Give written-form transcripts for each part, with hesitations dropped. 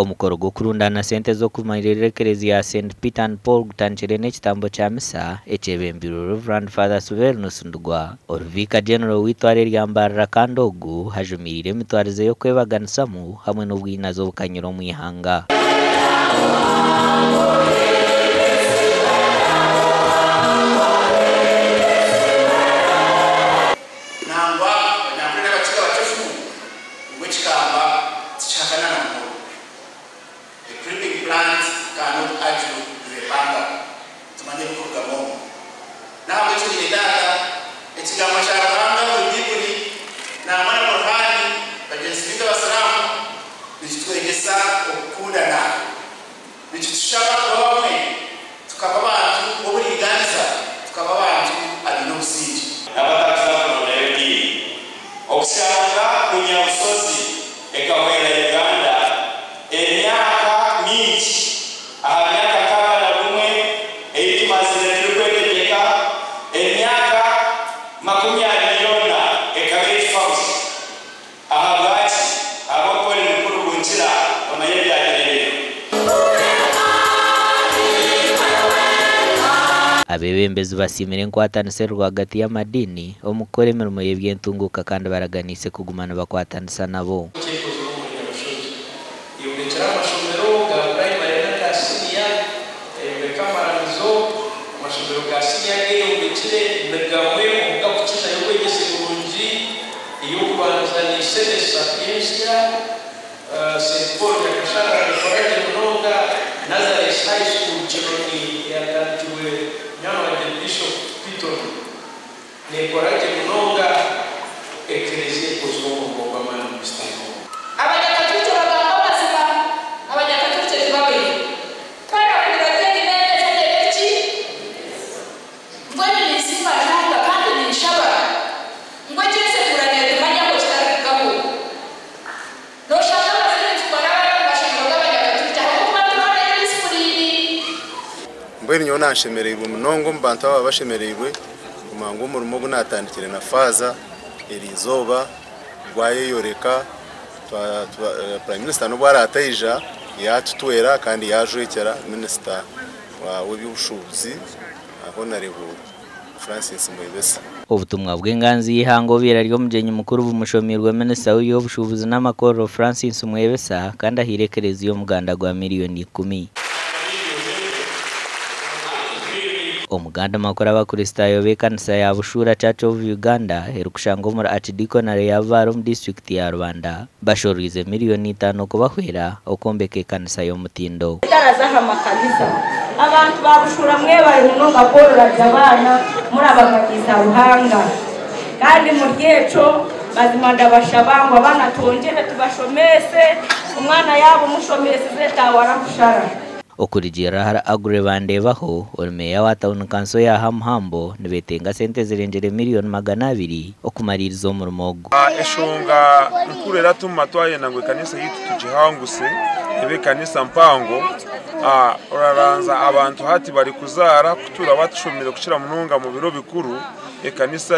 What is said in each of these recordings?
omukoro go kurundana sente zo kumalira ekereziya St Peter and Paul gutangire n'ekitambo kya misa ekyebembiro Reverend Father Severus Ndugwa Oruvika General witware ryambarira kandi ogu hajumirire emitwarize yo kwebaganisamu hamwe n'obwinazo bukanyura mu ihanga. Abebembezi basimira enkwatanisa rwagati y'amadini omukora emirimo y'ebyentunguka kandi baraganise kugumana bakwatanisa nabo. Mbweni nyona nshemererwe munongo mbantu aba bashemererwe kumango umurimo gunatandikire na faza erizoba rwayeyoreka Prime Minister no bwaratayija yatutwera kandi yajwekera Minister w'ubushubuzi Honorable Francis Mwebesa. Obutumwa bw'enganzi yihango bira ryo mugenyi mukuru bumushomirwe Minister w'ubushubuzi n'amakoro Francis Mwebesa kandi ahirekereza yo muganda gwa miliyoni 10. Omuganda makora abakristayo bekanisa ya Bushura Church of Uganda herukushango muri Archdiaconry ya Varum district ya Rwanda bashorize miliyoni 5 kubahwera okombeke kanisa yo mutindo. Tarazaha makanisa abantu babushura mwe bari muno gakorora jabana muri abakatiza ruhanga kandi mu ryeco bazimanda bashabangwa abana tongere tubashomese umwana yabo mushomese zetawara kushara. Okurijira hara agure bandebaho olmeya wa town council ya Hamhambo nibetenga sente zirengere miliyoni 200 okumaririza omurmogo. Eshonga nkurera tumatwaye nangwe kanisa yitu tujihanguse ebe kanisa mpango oraranza abantu hati bari kuzara kutura batushomire kushira munonga mu biro bikuru ekanisa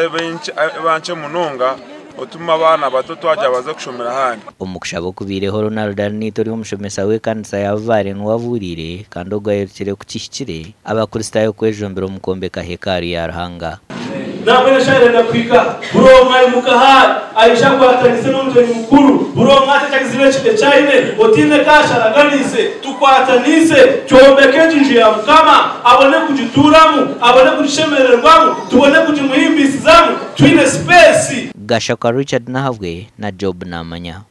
ebanche munonga otuma abana bato twaje baza kushomera handi. Omukushabo kubireho Ronald Arnito rio mushomesa we kanisa ya Vare nwavurire kandi ogayerekere kukishikire abakristayo kwejombera omukombeka hekari ya Ruhanga. Namwe shayire nakwika buronka imukahari aisha kwatanise n'umutwe mukuru buronka atakizibe chite chaine otine kasharaganise tukwatanise cyombeke njinji ya mukama abone kujituramu abone kujishemererwamu tubone kujimuhimbisizamu twine space. Gashaka Richard Nahabwe na Job Namanya.